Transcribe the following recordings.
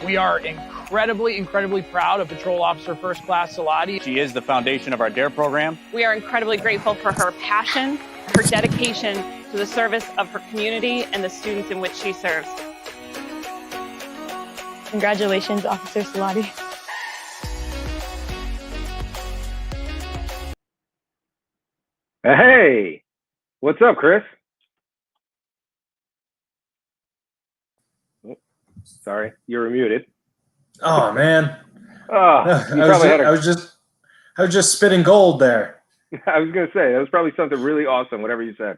We are incredibly proud of Patrol Officer First Class Salati. She is the foundation of our DARE program. We are incredibly grateful for her passion, her dedication to the service of her community and the students in which she serves. Congratulations, Officer Salati. Hey, what's up, Chris? Oh, sorry, you were muted. Oh man! I was just spitting gold there. I was gonna say that was probably something really awesome. Whatever you said.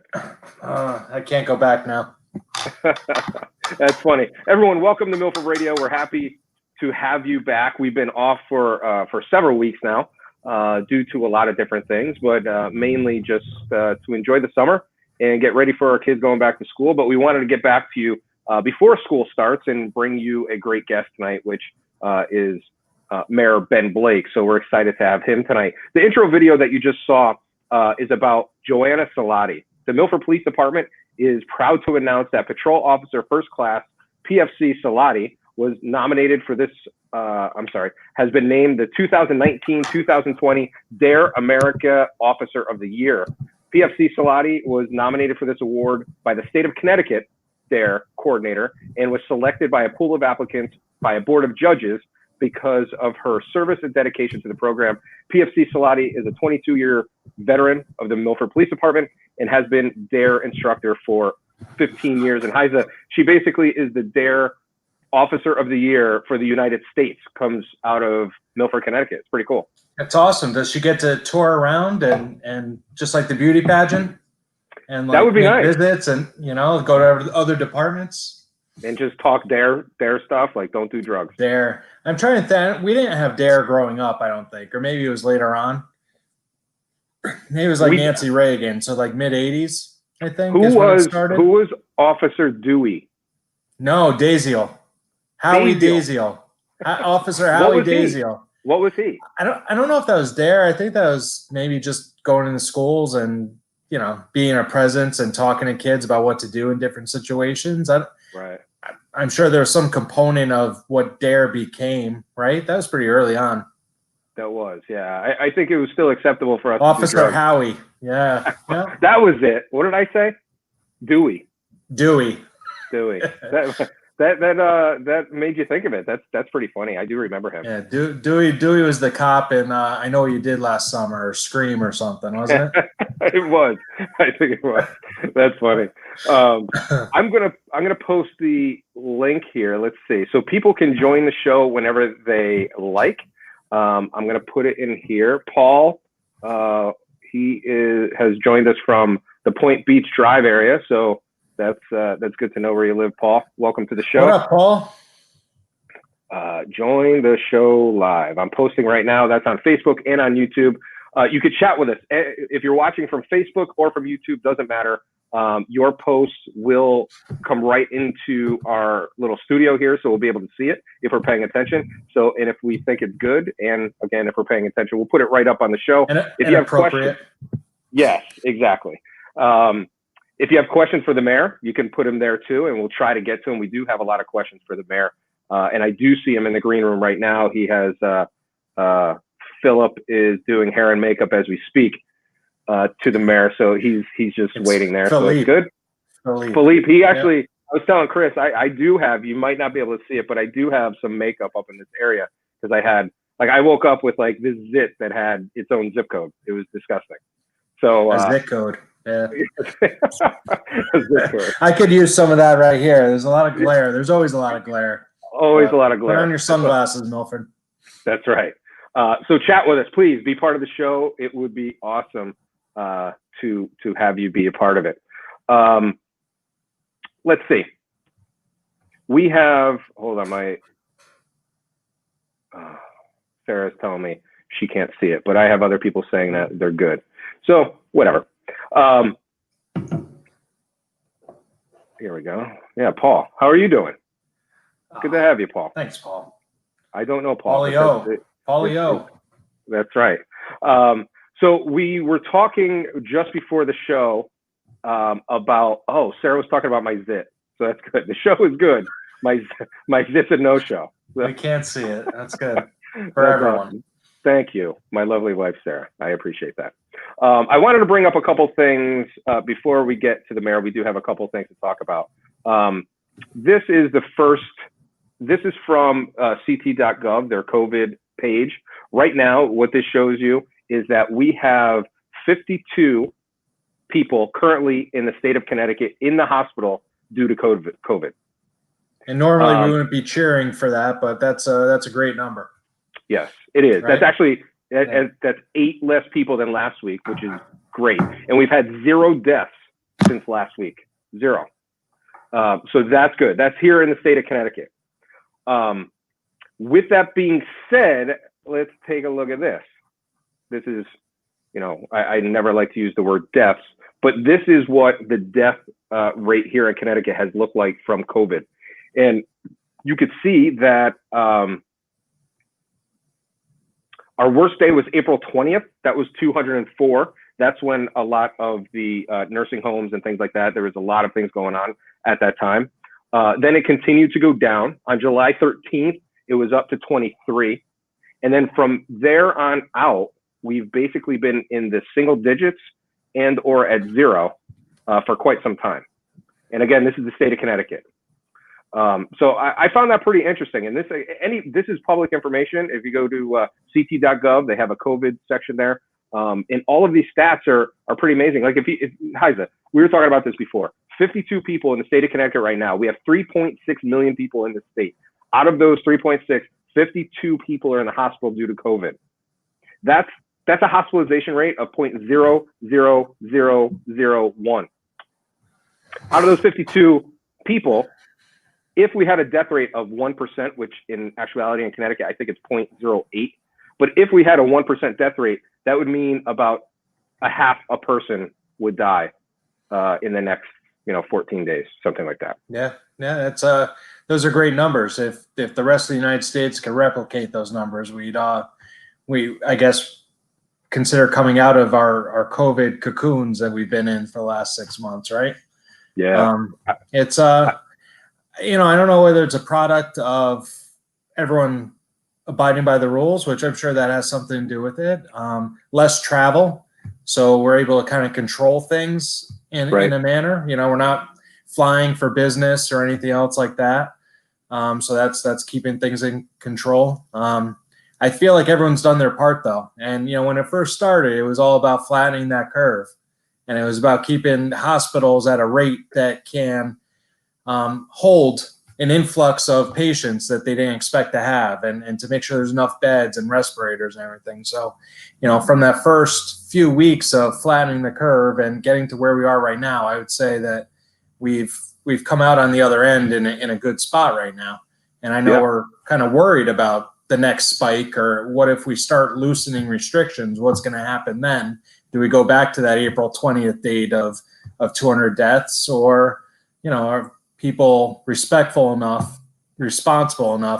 I can't go back now. That's funny. Everyone, welcome to Milford Radio. We're happy to have you back. We've been off for several weeks now due to a lot of different things, but mainly just to enjoy the summer and get ready for our kids going back to school. But we wanted to get back to you before school starts and bring you a great guest tonight, which is Mayor Ben Blake. So we're excited to have him tonight. The intro video that you just saw is about Joanna Salati. The Milford Police Department is proud to announce that Patrol Officer First Class PFC Salati was nominated for this, has been named the 2019-2020 DARE America Officer of the Year. PFC Salati was nominated for this award by the state of Connecticut DARE coordinator and was selected by a pool of applicants by a board of judges because of her service and dedication to the program. PFC Salati is a 22-year veteran of the Milford Police Department and has been DARE instructor for 15 years. And she basically is the DARE Officer of the Year for the United States, comes out of Milford, Connecticut. It's pretty cool. That's awesome. Does she get to tour around and just like the beauty pageant and like that would be nice. Visits and, go to other departments? And just talk DARE stuff, like don't do drugs. DARE. I'm trying to think. We didn't have DARE growing up, I don't think. Or maybe it was later on. Maybe it was like Nancy Reagan, so like mid-'80s, I think. Who was Officer Dewey? No, Daziel. Howie Daziel. Officer Howie Daziel. What was he? I don't know if that was DARE. I think that was maybe just going into schools and, being a presence and talking to kids about what to do in different situations. Right. I'm sure there was some component of what DARE became, right? That was pretty early on. That was, yeah. I think it was still acceptable for us. Officer Howie. Yeah. That was it. What did I say? Dewey. That made you think of it. That's pretty funny. I do remember him. Yeah, Dewey was the cop in I Know What You Did Last Summer, or Scream or something, wasn't it? It was. I think it was. That's funny. I'm gonna post the link here. Let's see, so people can join the show whenever they like. I'm gonna put it in here. Paul, he has joined us from the Point Beach Drive area, so that's good to know where you live, Paul. Welcome to the show. What up, Paul? Join the show live. I'm posting right now. That's on Facebook and on YouTube. You could chat with us. If you're watching from Facebook or from YouTube, doesn't matter. Your posts will come right into our little studio here, so we'll be able to see it if we're paying attention. So, and if we think it's good, and again, if we're paying attention, we'll put it right up on the show. If you have questions, yes, exactly. If you have questions for the mayor, you can put them there too, and we'll try to get to them. We do have a lot of questions for the mayor, and I do see him in the green room right now. He has Philip is doing hair and makeup as we speak to the mayor, so he's just waiting there. Philippe. So it's good. Philippe, he actually, I was telling Chris, I do have, you might not be able to see it, but I do have some makeup up in this area because I woke up with like this zit that had its own zip code. It was disgusting. So a zip code. Yeah. I could use some of that right here. There's a lot of glare. There's always a lot of glare. Always a lot of glare. Put on your sunglasses, Milford. That's right. So chat with us, please. Be part of the show. It would be awesome to have you be a part of it. Let's see. We have, hold on, Sarah's telling me she can't see it, but I have other people saying that they're good. So whatever. Here we go. Yeah, Paul, how are you doing? Good to have you, Paul. Thanks, Paul. I don't know Paul. Paulio. That's right. So we were talking just before the show about, Sarah was talking about my zit. So that's good. The show is good. My zit's a no-show. We can't see it. That's good for That's everyone. awesome. Thank you, my lovely wife, Sarah. I appreciate that. I wanted to bring up a couple things before we get to the mayor. We do have a couple things to talk about. This is from ct.gov, their COVID page. Right now, what this shows you is that we have 52 people currently in the state of Connecticut in the hospital due to COVID. And normally we wouldn't be cheering for that, but that's a great number. Yes, it is. Right? That's actually that's 8 less people than last week, which is great. And we've had 0 deaths since last week. 0. So that's good. That's here in the state of Connecticut. With that being said, let's take a look at this. This is, I never like to use the word deaths, but this is what the death rate here in Connecticut has looked like from COVID. And you could see that our worst day was April 20th. That was 204. That's when a lot of the nursing homes and things like that, there was a lot of things going on at that time. Then it continued to go down. On July 13th, it was up to 23. And then from there on out, we've basically been in the single digits and or at 0 for quite some time. And again, this is the state of Connecticut. So I found that pretty interesting. And this is public information. If you go to ct.gov, they have a COVID section there. And all of these stats are pretty amazing. Like if Heiza, we were talking about this before, 52 people in the state of Connecticut right now. We have 3.6 million people in the state. Out of those 3.6, 52 people are in the hospital due to COVID. That's a hospitalization rate of 0.00001. Out of those 52 people, if we had a death rate of 1%, which in actuality in Connecticut, I think it's 0.08. But if we had a 1% death rate, that would mean about a half a person would die in the next, 14 days, something like that. Yeah, that's those are great numbers. If the rest of the United States could replicate those numbers, we I guess consider coming out of our COVID cocoons that we've been in for the last 6 months, right? Yeah. It's I don't know whether it's a product of everyone abiding by the rules, which I'm sure that has something to do with it. Less travel, so we're able to kind of control things in a manner. We're not flying for business or anything else like that. So that's keeping things in control. I feel like everyone's done their part though. And, when it first started, it was all about flattening that curve. And it was about keeping hospitals at a rate that can hold an influx of patients that they didn't expect to have, and to make sure there's enough beds and respirators and everything. So, from that first few weeks of flattening the curve and getting to where we are right now, I would say that we've come out on the other end in a good spot right now. And I know we're kind of worried about the next spike, or what if we start loosening restrictions? What's going to happen then? Do we go back to that April 20th date of 200 deaths, or, are people responsible enough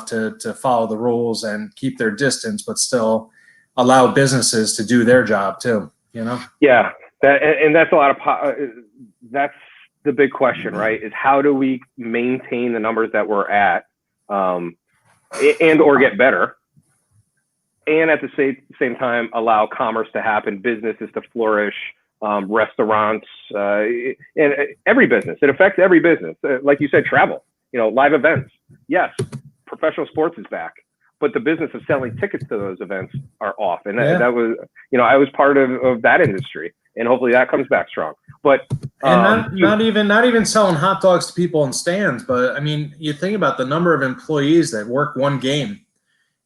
to follow the rules and keep their distance, but still allow businesses to do their job too, Yeah. That's a lot of, that's the big question, right? Is how do we maintain the numbers that we're at, and or get better, and at the same time allow commerce to happen, businesses to flourish, restaurants, and every business. It affects every business. Like you said, travel, live events. Yes, professional sports is back, but the business of selling tickets to those events are off. And that was, I was part of that industry, and hopefully that comes back strong. But and not even selling hot dogs to people in stands, but I mean, you think about the number of employees that work one game.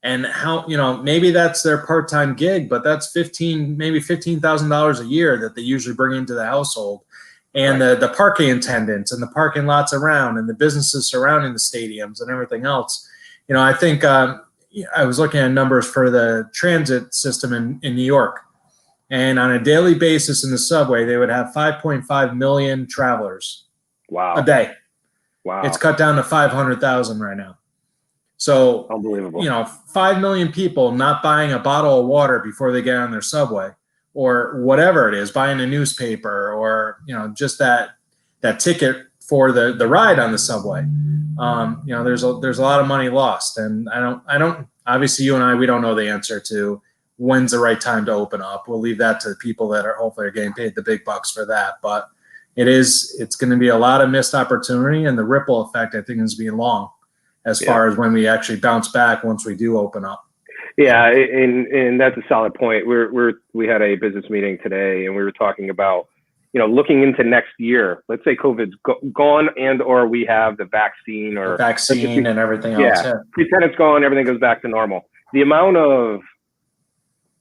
And how, maybe that's their part-time gig, but that's $15,000 a year that they usually bring into the household. And the parking attendants and the parking lots around and the businesses surrounding the stadiums and everything else. I think I was looking at numbers for the transit system in New York. And on a daily basis in the subway, they would have 5.5 million travelers a day. Wow. It's cut down to 500,000 right now. So, unbelievable. 5 million people not buying a bottle of water before they get on their subway, or whatever it is, buying a newspaper, or, just that ticket for the ride on the subway. There's a lot of money lost, and I don't obviously you and I, we don't know the answer to when's the right time to open up. We'll leave that to the people that are hopefully getting paid the big bucks for that. But it's going to be a lot of missed opportunity, and the ripple effect, I think, is being long as far as when we actually bounce back once we do open up. Yeah, and that's a solid point. We had a business meeting today, and we were talking about, looking into next year. Let's say COVID's gone, and or we have the vaccine and everything else. Yeah, pretend it's gone, everything goes back to normal. The amount of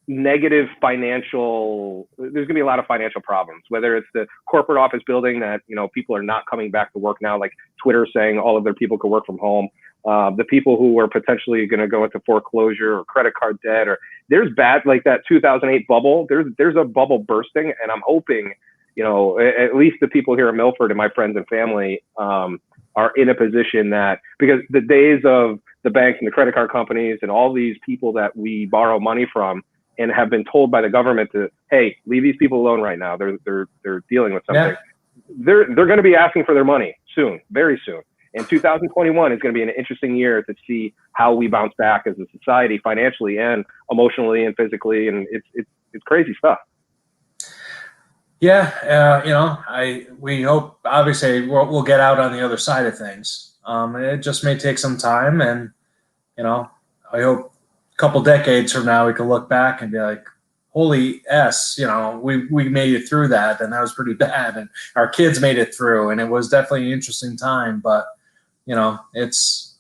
negative financial, there's going to be a lot of financial problems, whether it's the corporate office building that, people are not coming back to work now, like Twitter saying all of their people could work from home. The people who are potentially going to go into foreclosure or credit card debt, or there's bad, like that 2008 bubble, there's a bubble bursting. And I'm hoping, at least the people here in Milford and my friends and family are in a position that, because the days of the banks and the credit card companies and all these people that we borrow money from and have been told by the government to, hey, leave these people alone right now. They're dealing with something. Yeah. They're going to be asking for their money soon, very soon. And 2021 is going to be an interesting year to see how we bounce back as a society, financially and emotionally and physically. And it's crazy stuff. Yeah, we hope obviously we'll get out on the other side of things. It just may take some time, and I hope a couple decades from now we can look back and be like, holy S, we made it through that, and that was pretty bad, and our kids made it through, and it was definitely an interesting time. But it's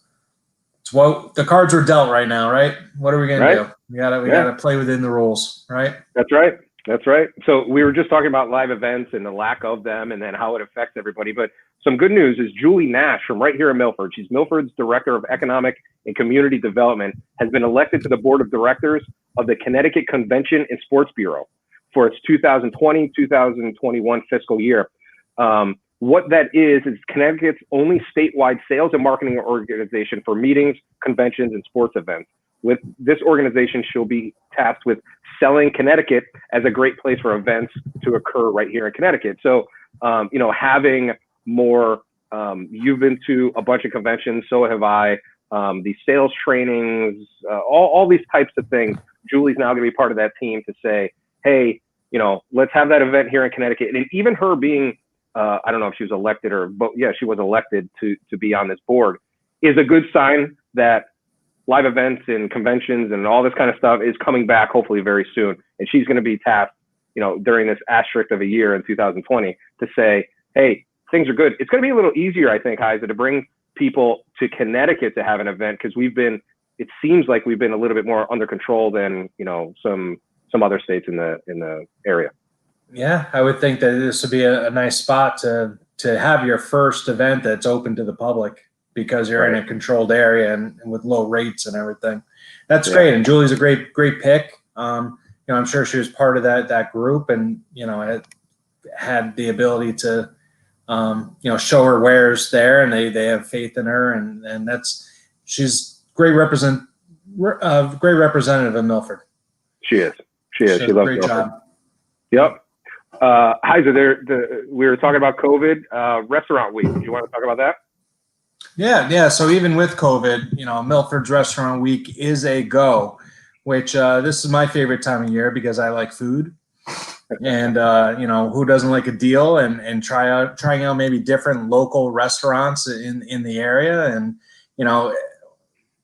what the cards were dealt right now, right? What are we gonna do? We gotta play within the rules, right? That's right. That's right. So we were just talking about live events and the lack of them, and then how it affects everybody. But some good news is Julie Nash from right here in Milford. She's Milford's Director of Economic and Community Development, has been elected to the Board of Directors of the Connecticut Convention and Sports Bureau for its 2020-2021 fiscal year. What that is Connecticut's only statewide sales and marketing organization for meetings, conventions, and sports events. With this organization, she'll be tasked with selling Connecticut as a great place for events to occur right here in Connecticut. So, having more, you've been to a bunch of conventions, so have I, these sales trainings, all these types of things. Julie's now going to be part of that team to say, hey, let's have that event here in Connecticut. And even her being, I don't know if she was elected but yeah, she was elected to be on this board, is a good sign that live events and conventions and all this kind of stuff is coming back hopefully very soon. And she's going to be tasked, during this asterisk of a year in 2020 to say, hey, things are good. It's going to be a little easier, I think, Heiser, to bring people to Connecticut to have an event, because it seems like we've been a little bit more under control than, some other states in the area. Yeah, I would think that this would be a nice spot to have your first event that's open to the public, because you're in a controlled area and with low rates and everything. That's great. And Julie's a great pick. I'm sure she was part of that group, and had the ability to show her wares there, and they have faith in her, and she's great representative of Milford. She is. She loves great Milford. Job. Yep. Heiser, we were talking about COVID, Restaurant Week. Do you want to talk about that? Yeah. So even with COVID, Milford's Restaurant Week is a go, which this is my favorite time of year because I like food, and who doesn't like a deal and trying out maybe different local restaurants in the area. And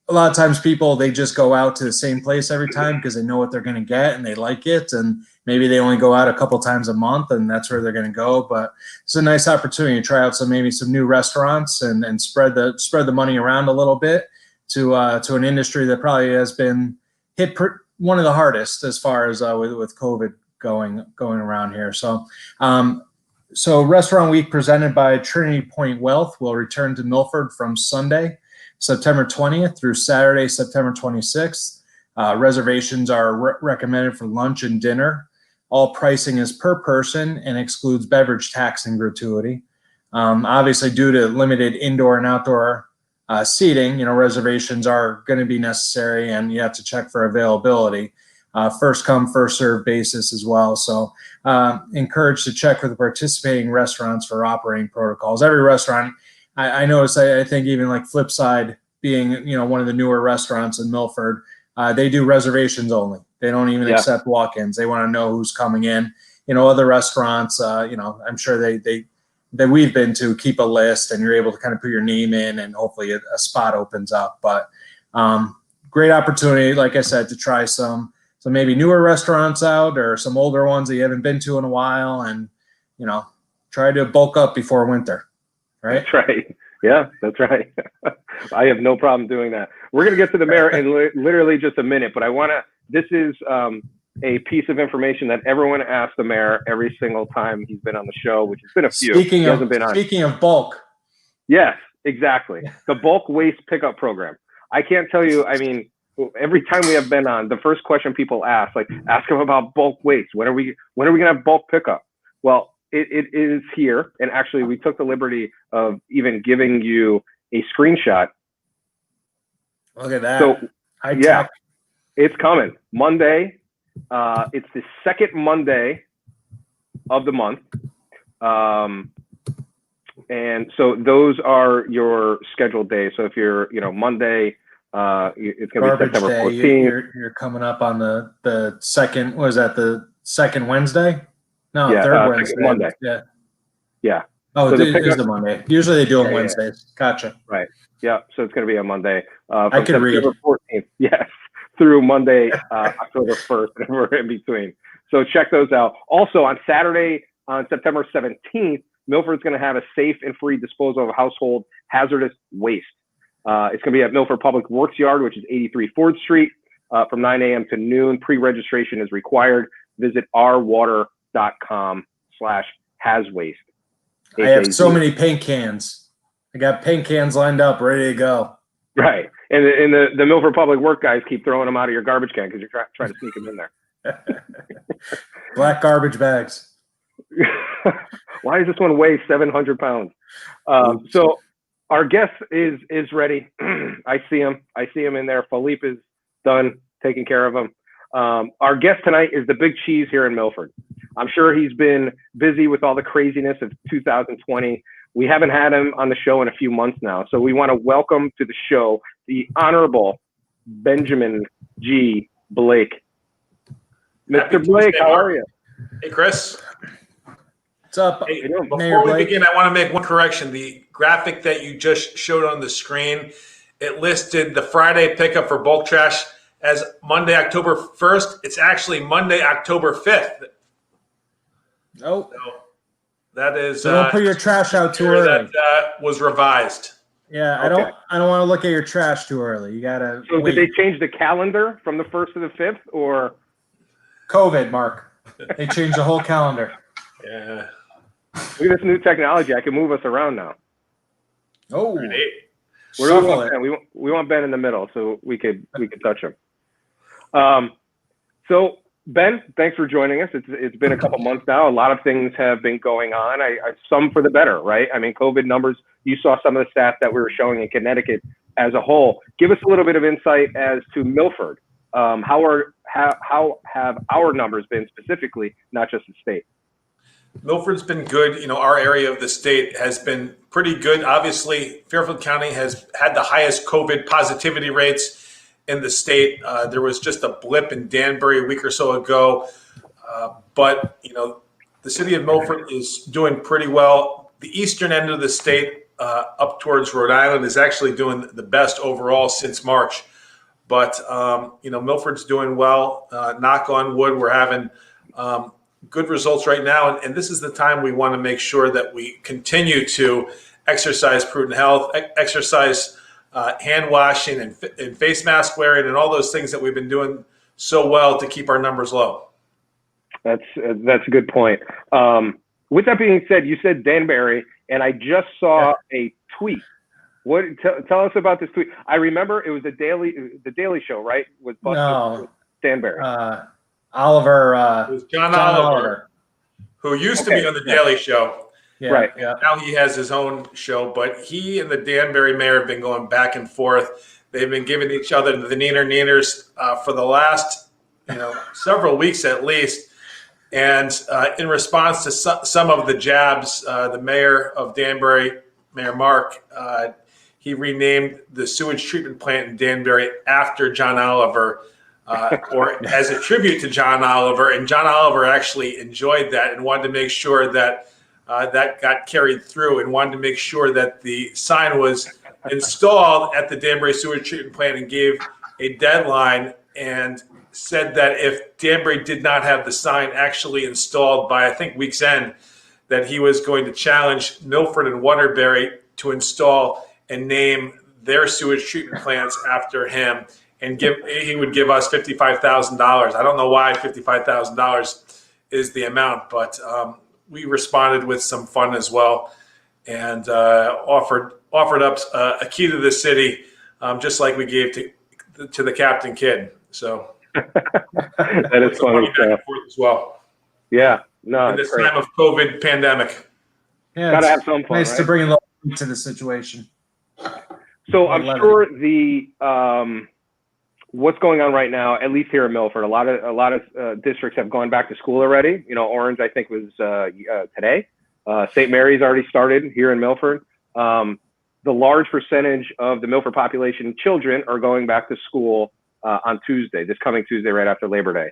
a lot of times people, they just go out to the same place every time because they know what they're going to get and they like it, and maybe they only go out a couple times a month and that's where they're going to go. But it's a nice opportunity to try out some new restaurants and spread the money around a little bit to an industry that probably has been hit one of the hardest as far as with COVID going around here. So Restaurant Week presented by Trinity Point Wealth will return to Milford from Sunday, September 20th through Saturday, September 26th. Reservations are recommended for lunch and dinner. All pricing is per person and excludes beverage tax and gratuity. Obviously, due to limited indoor and outdoor seating, reservations are going to be necessary, and you have to check for availability. first come, first serve basis as well. So encouraged to check with the participating restaurants for operating protocols. Every restaurant, I noticed, I think even like Flipside being, one of the newer restaurants in Milford, they do reservations only. They don't even accept walk-ins. They want to know who's coming in. Other restaurants, I'm sure that we've been to keep a list, and you're able to kind of put your name in, and hopefully a spot opens up. But great opportunity, like I said, to try some maybe newer restaurants out, or some older ones that you haven't been to in a while, and try to bulk up before winter. Right? That's right. Yeah, that's right. I have no problem doing that. We're going to get to the mayor in literally just a minute, but this is a piece of information that everyone asks the mayor every single time he's been on the show, which has been a few. Speaking of bulk. Yes, exactly. The bulk waste pickup program. I can't tell you, every time we have been on, the first question people ask them about bulk waste. When are we going to have bulk pickup? Well, it is here. And actually, we took the liberty of even giving you a screenshot. Look at that. So, it's coming. Monday. It's the second Monday of the month. And so those are your scheduled days. So if you're, Monday, it's going to be September 14th. You're coming up on the second, what is that, the second Wednesday? No, third Wednesday. Monday. Yeah. Oh, so it is the Monday. Usually they do them Wednesdays. Gotcha. Right. Yeah. So it's going to be on Monday. I could read. September 14th. Yes. Through Monday, October 1st, and we're in between. So check those out. Also on Saturday, on September 17th, Milford's going to have a safe and free disposal of household hazardous waste. It's going to be at Milford Public Works Yard, which is 83 Ford Street, from 9 a.m. to noon. Pre-registration is required. Visit ourwater.com/hazwaste. I have so many paint cans. I got paint cans lined up, ready to go. Right. And the Milford Public Work guys keep throwing them out of your garbage can because you're trying to sneak them in there. Black garbage bags. Why does this one weigh 700 pounds? So our guest is ready. I see him in there. Philippe is done taking care of him. Our guest tonight is the Big Cheese here in Milford. I'm sure he's been busy with all the craziness of 2020. We haven't had him on the show in a few months now. So we want to welcome to the show the Honorable Benjamin G. Blake. Mr. Blake, how are you? Hey, Chris. What's up? Hey, before we begin, I want to make one correction. The graphic that you just showed on the screen, it listed the Friday pickup for bulk trash as Monday, October 1st. It's actually Monday, October 5th. Oh. So that is. So don't put your trash out too early. That was revised. Yeah, I don't want to look at your trash too early. You gotta. So wait. did they change the calendar from the 1st to the 5th, or COVID, Mark? They changed the whole calendar. Yeah. Look at this new technology. I can move us around now. Oh. Where do we want Ben? We want Ben in the middle so we could touch him. So Ben, thanks for joining us. It's been a couple months now. A lot of things have been going on. Some for the better, right? COVID numbers. You saw some of the stats that we were showing in Connecticut as a whole. Give us a little bit of insight as to Milford. How have our numbers been specifically, not just the state? Milford's been good. Our area of the state has been pretty good. Obviously, Fairfield County has had the highest COVID positivity rates in the state. There was just a blip in Danbury a week or so ago. But the city of Milford is doing pretty well. The eastern end of the state, up towards Rhode Island, is actually doing the best overall since March. But, Milford's doing well. Knock on wood, we're having good results right now. And this is the time we want to make sure that we continue to exercise prudent health, exercise hand washing and face mask wearing, and all those things that we've been doing so well to keep our numbers low. That's a good point. With that being said, you said Danbury, and I just saw a tweet. Tell us about this tweet. I remember it was the Daily Show, right? With Danbury. Oliver. It was John Oliver, who used to be on the Daily Show. Yeah, right. Yeah. Now he has his own show, but he and the Danbury mayor have been going back and forth. They've been giving each other the neeners for the last several weeks at least. And in response to some of the jabs, the mayor of Danbury, Mayor Mark, he renamed the sewage treatment plant in Danbury after John Oliver, or as a tribute to John Oliver. And John Oliver actually enjoyed that and wanted to make sure that that got carried through, and wanted to make sure that the sign was installed at the Danbury sewage treatment plant, and gave a deadline, and said that if Danbury did not have the sign actually installed by, I think, week's end, that he was going to challenge Milford and Waterbury to install and name their sewage treatment plants after him, and he would give us $55,000. I don't know why $55,000 is the amount, but we responded with some fun as well, and offered up a key to the city, just like we gave to the Captain Kidd. So that is funny as well. Yeah, no, in this time of COVID pandemic. Yeah, gotta have some fun. Nice right? to bring a little to the situation. So I'm sure the what's going on right now, at least here in Milford, a lot of districts have gone back to school already. Orange, I think, was today. St. Mary's already started here in Milford. The large percentage of the Milford population children are going back to school on Tuesday, this coming Tuesday, right after Labor Day.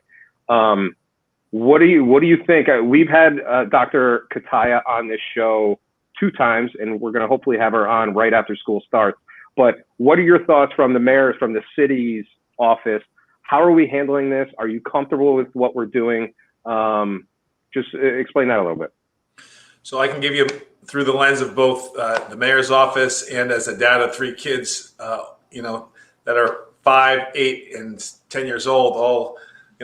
What do you think? We've had Dr. Kataya on this show 2 times, and we're going to hopefully have her on right after school starts. But what are your thoughts from the mayors, from the city's office? How are we handling this? Are you comfortable with what we're doing? Just explain that a little bit. So I can give you, through the lens of both the mayor's office and as a dad of 3 kids, that are 5, 8, and 10 years old, all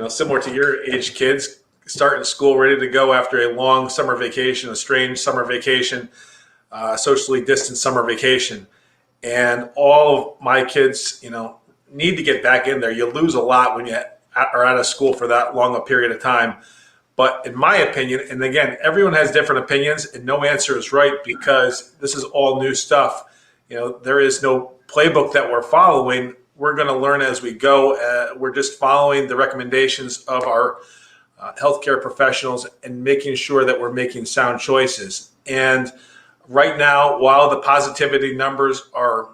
similar to your age kids, starting school, ready to go after a long summer vacation, a strange summer vacation, socially distanced summer vacation. And all of my kids, need to get back in there. You lose a lot when you are out of school for that long a period of time. But in my opinion, and again, everyone has different opinions, and no answer is right, because this is all new stuff. There is no playbook that we're following. We're going to learn as we go. We're just following the recommendations of our healthcare professionals and making sure that we're making sound choices. And right now, while the positivity numbers are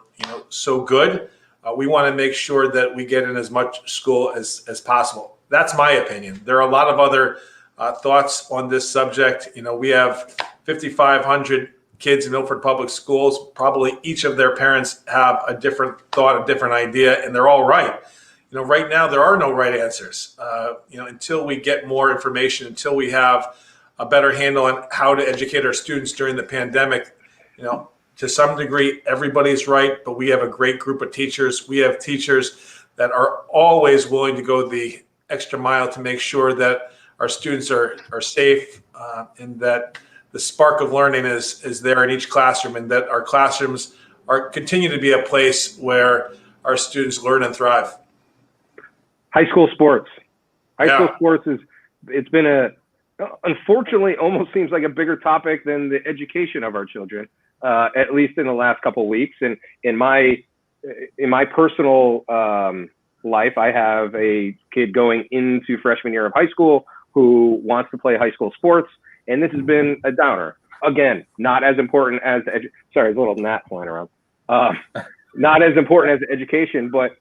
so good, we want to make sure that we get in as much school as possible. That's my opinion. There are a lot of other thoughts on this subject. We have 5,500 kids in Milford Public Schools. Probably each of their parents have a different thought, a different idea, and they're all right. Right now there are no right answers. Until we get more information, until we have a better handle on how to educate our students during the pandemic, to some degree, everybody's right, but we have a great group of teachers. We have teachers that are always willing to go the extra mile to make sure that our students are safe, and that the spark of learning is there in each classroom, and that our classrooms continue to be a place where our students learn and thrive. High school sports. High school sports it's been unfortunately, almost seems like a bigger topic than the education of our children, at least in the last couple of weeks. And in my personal life, I have a kid going into freshman year of high school who wants to play high school sports, and this has been a downer. Again, not as important as sorry, there's a little gnat flying around. Not as important as education, but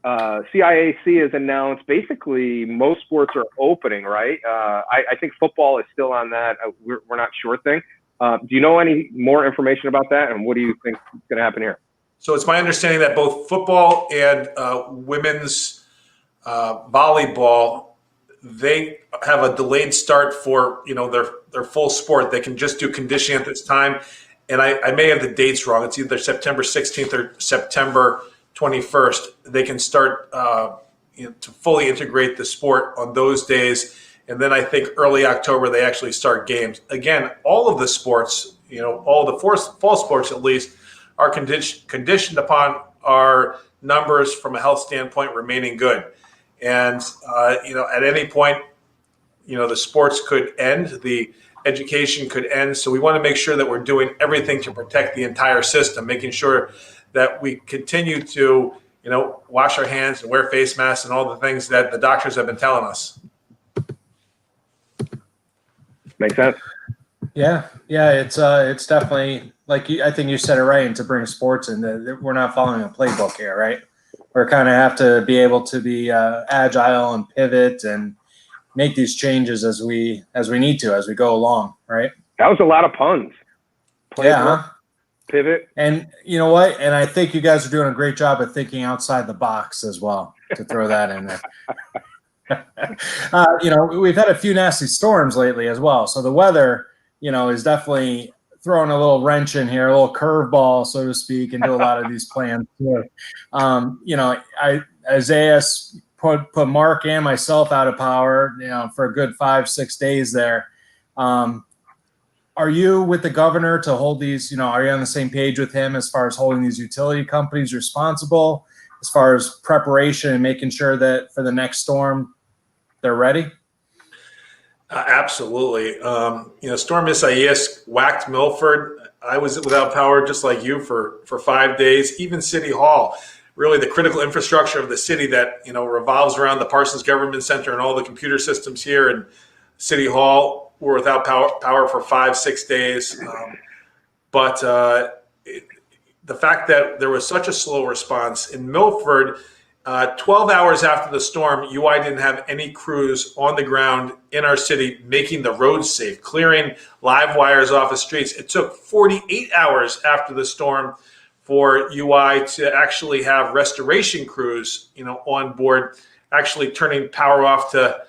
CIAC has announced basically most sports are opening, right? I think football is still on that we're not sure thing. Do you know any more information about that, and what do you think is going to happen here? So it's my understanding that both football and women's volleyball, they have a delayed start for their full sport. They can just do conditioning at this time, and I may have the dates wrong. It's either September 16th or September 21st. They can start to fully integrate the sport on those days. And then I think early October, they actually start games. Again, all of the sports, all the fall sports at least, are conditioned upon our numbers from a health standpoint remaining good. And, at any point, the sports could end, the education could end. So we want to make sure that we're doing everything to protect the entire system, making sure that we continue to wash our hands and wear face masks and all the things that the doctors have been telling us. Makes sense. Yeah, it's definitely I think you said it right. And to bring sports in, we're not following a playbook here, right? We're kind of have to be able to be agile and pivot and make these changes as we need to as we go along, right? That was a lot of puns. Playbook, pivot, and you know what? And I think you guys are doing a great job of thinking outside the box as well. To throw that in there. We've had a few nasty storms lately as well. So the weather, is definitely throwing a little wrench in here, a little curveball, so to speak, into a lot of these plans. Isaiah put Mark and myself out of power, for a good 5-6 days there. Are you with the governor to hold these, are you on the same page with him as far as holding these utility companies responsible, as far as preparation and making sure that for the next storm, they're ready? Absolutely. Storm Isaias whacked Milford. I was without power just like you for 5 days. Even City Hall, really the critical infrastructure of the city that, revolves around the Parsons Government Center and all the computer systems here. And City Hall were without power for 5-6 days. But the fact that there was such a slow response in Milford, 12 hours after the storm, UI didn't have any crews on the ground in our city making the roads safe, clearing live wires off the streets. It took 48 hours after the storm for UI to actually have restoration crews, on board, actually turning power off to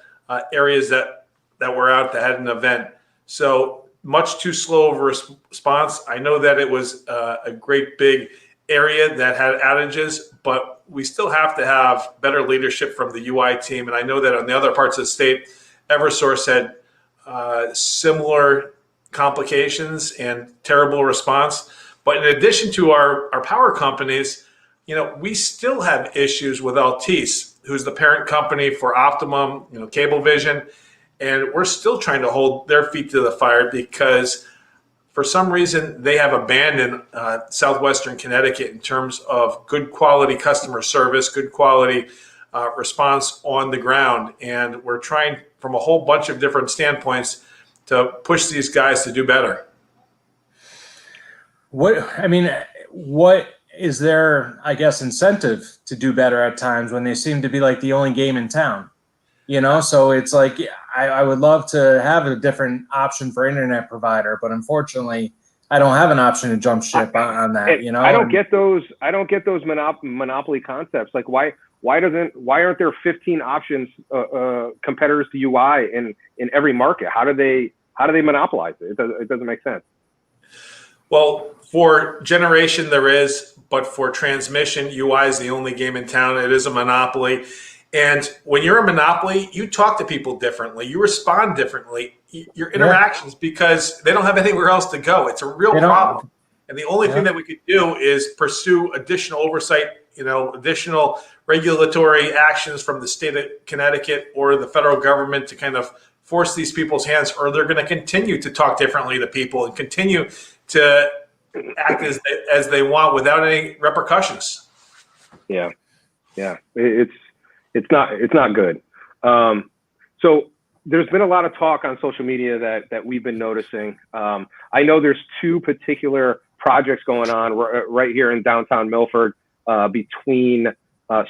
areas that were out that had an event. So much too slow of a response. I know that it was a great big area that had outages, but we still have to have better leadership from the UI team. And I know that on the other parts of the state, Eversource had similar complications and terrible response. But in addition to our power companies, we still have issues with Altice, who's the parent company for Optimum, Cablevision. And we're still trying to hold their feet to the fire because for some reason they have abandoned southwestern Connecticut in terms of good quality customer service, good quality response on the ground. And we're trying from a whole bunch of different standpoints to push these guys to do better. What is their, incentive to do better at times when they seem to be like the only game in town? So it's like, I would love to have a different option for internet provider, but unfortunately I don't have an option to jump ship on that, I don't get those monopoly concepts. Like why aren't there 15 options, competitors to UI in every market? How do they monopolize it? It doesn't make sense. Well, for generation there is, but for transmission, UI is the only game in town. It is a monopoly. And when you're a monopoly, you talk to people differently. You respond differently. Your interactions, because they don't have anywhere else to go. It's a real problem. And the only thing that we could do is pursue additional oversight, additional regulatory actions from the state of Connecticut or the federal government to kind of force these people's hands, or they're going to continue to talk differently to people and continue to act as they want without any repercussions. Yeah. It's not good. So there's been a lot of talk on social media that we've been noticing. I know there's two particular projects going on right here in downtown Milford, between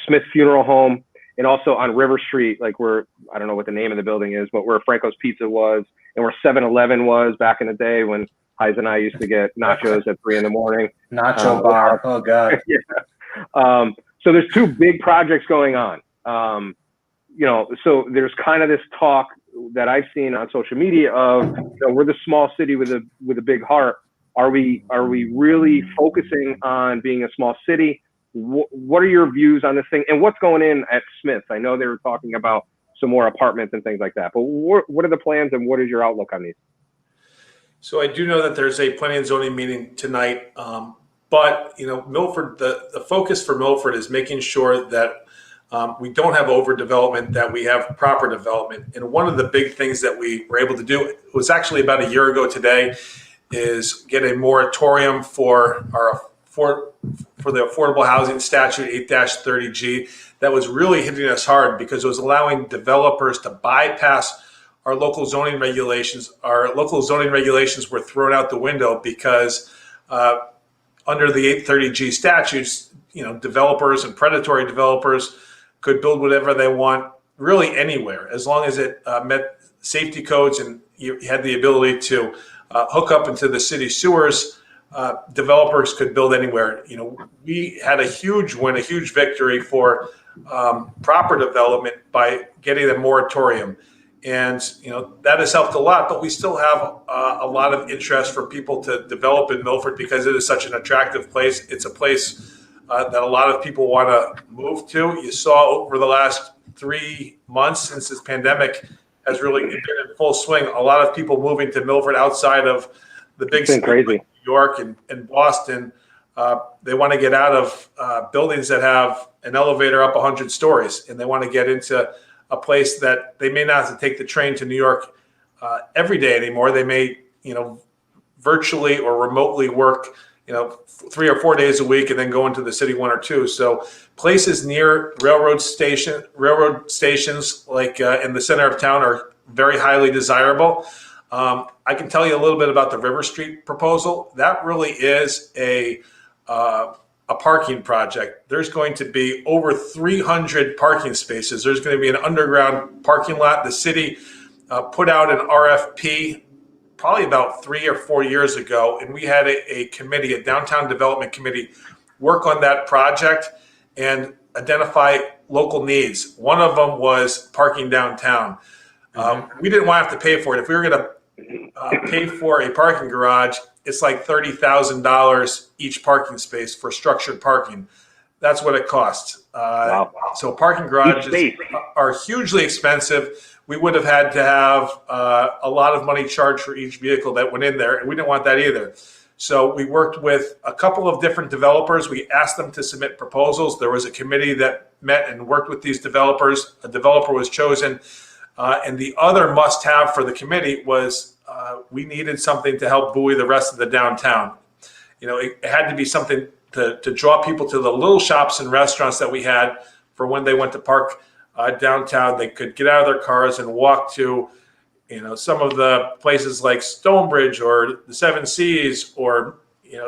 Smith Funeral Home and also on River Street, like I don't know what the name of the building is, but where Franco's Pizza was and where 7-Eleven was back in the day when Heise and I used to get nachos at 3 a.m. Nacho bar. Oh God. Yeah. So there's two big projects going on. So there's kind of this talk that I've seen on social media of, we're the small city with a big heart. Are we really focusing on being a small city? What are your views on this thing? And what's going in at Smith's? I know they were talking about some more apartments and things like that, but what are the plans and what is your outlook on these? So I do know that there's a planning and zoning meeting tonight. But, Milford, the focus for Milford is making sure that we don't have overdevelopment, that we have proper development. And one of the big things that we were able to do, it was actually about a year ago today, is get a moratorium for our for the affordable housing statute 8-30G that was really hitting us hard because it was allowing developers to bypass our local zoning regulations. Our local zoning regulations were thrown out the window because under the 830G statutes, developers and predatory developers could build whatever they want really anywhere, as long as it met safety codes and you had the ability to hook up into the city sewers. Developers could build anywhere. We had a huge win, a huge victory for proper development by getting a moratorium. And, that has helped a lot, but we still have a lot of interest for people to develop in Milford because it is such an attractive place. It's a place that a lot of people want to move to. You saw over the last 3 months since this pandemic has really been in full swing, a lot of people moving to Milford outside of the big cities like New York and Boston. They want to get out of buildings that have an elevator up 100 stories, and they want to get into a place that they may not have to take the train to New York every day anymore. They may, virtually or remotely work, 3 or 4 days a week and then go into the city 1 or 2. So places near railroad stations like in the center of town are very highly desirable. I can tell you a little bit about the River Street proposal. That really is a parking project. There's going to be over 300 parking spaces. There's going to be an underground parking lot. The city put out an RFP probably about 3 or 4 years ago, and we had a committee, a downtown development committee, work on that project and identify local needs. One of them was parking downtown. We didn't want to have to pay for it. If we were going to pay for a parking garage, it's like $30,000 each parking space for structured parking. That's what it costs. Wow. So parking garages are hugely expensive. We would have had to have a lot of money charged for each vehicle that went in there, and we didn't want that either. So we worked with a couple of different developers. We asked them to submit proposals. There was a committee that met and worked with these developers. A developer was chosen. And the other must-have for the committee was we needed something to help buoy the rest of the downtown. It had to be something to draw people to the little shops and restaurants that we had for when they went to park downtown. They could get out of their cars and walk to, some of the places like Stonebridge or the Seven Seas or,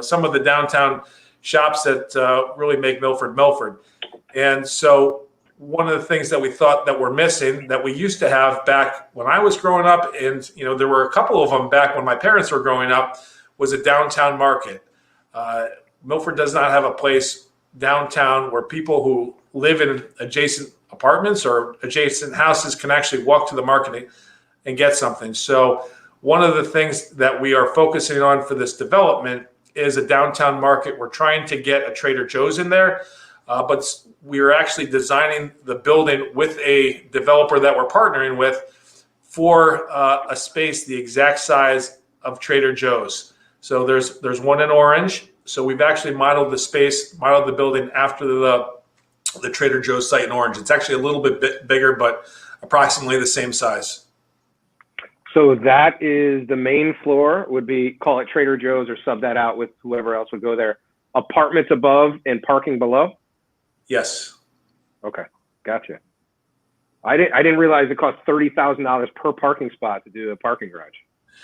some of the downtown shops that really make Milford Milford. And so one of the things that we thought that were missing that we used to have back when I was growing up, and there were a couple of them back when my parents were growing up, was a downtown market. Milford does not have a place downtown where people who live in adjacent apartments or adjacent houses can actually walk to the market and get something. So one of the things that we are focusing on for this development is a downtown market. We're trying to get a Trader Joe's in there, but we are actually designing the building with a developer that we're partnering with for a space the exact size of Trader Joe's. So there's one in Orange. So we've actually modeled the building after the Trader Joe's site in Orange. It's actually a little bit bigger, but approximately the same size. So that is the main floor would be, call it Trader Joe's or sub that out with whoever else would go there. Apartments above and parking below? Yes. Okay, gotcha. I didn't realize it cost $30,000 per parking spot to do a parking garage.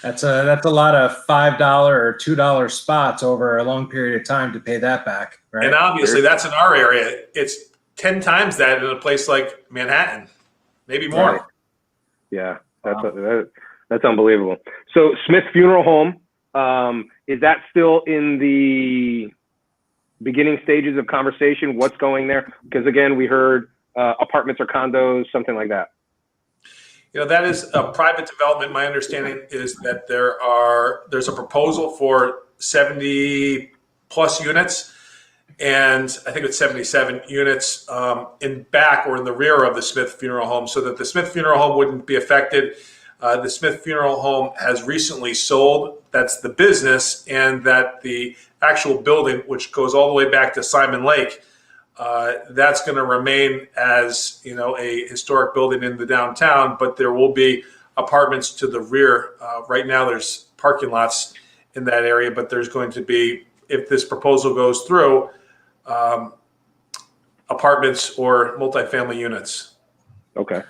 That's a lot of $5 or $2 spots over a long period of time to pay that back, right? And obviously that's in our area. It's 10 times that in a place like Manhattan, maybe more. Right. Yeah, that's unbelievable. So Smith Funeral Home, is that still in the beginning stages of conversation? What's going there? Because again, we heard apartments or condos, something like that. That is a private development. My understanding is that there's a proposal for 70 plus units, and I think it's 77 units in back or in the rear of the Smith Funeral Home, so that the Smith Funeral Home wouldn't be affected. The Smith Funeral Home has recently sold. That's the business, and that the actual building, which goes all the way back to Simon Lake, that's going to remain as a historic building in the downtown, but there will be apartments to the rear. Right now there's parking lots in that area, but there's going to be if this proposal goes through, apartments or multifamily units. Okay.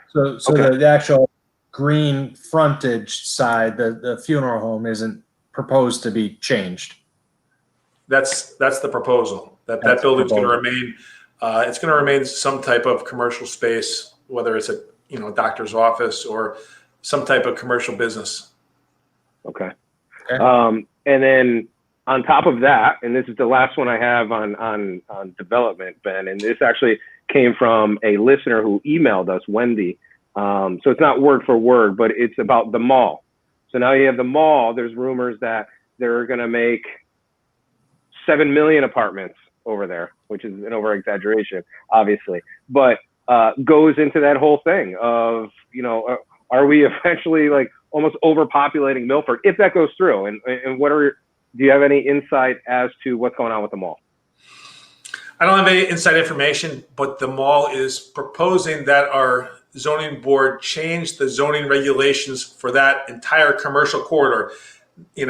So Okay. the actual green frontage side, the funeral home isn't proposed to be changed. That's the proposal. That That's the building's going to proposal. remain. It's going to remain some type of commercial space, whether it's a doctor's office or some type of commercial business. Okay. Okay. And then on top of that, and this is the last one I have on development, Ben, and this actually came from a listener who emailed us, Wendy. So it's not word for word, but it's about the mall. So now you have the mall. There's rumors that they're going to make 7 million apartments over there, which is an over exaggeration, obviously, but goes into that whole thing of, are we eventually like almost overpopulating Milford if that goes through? And do you have any insight as to what's going on with the mall? I don't have any inside information, but the mall is proposing that our zoning board change the zoning regulations for that entire commercial corridor. They're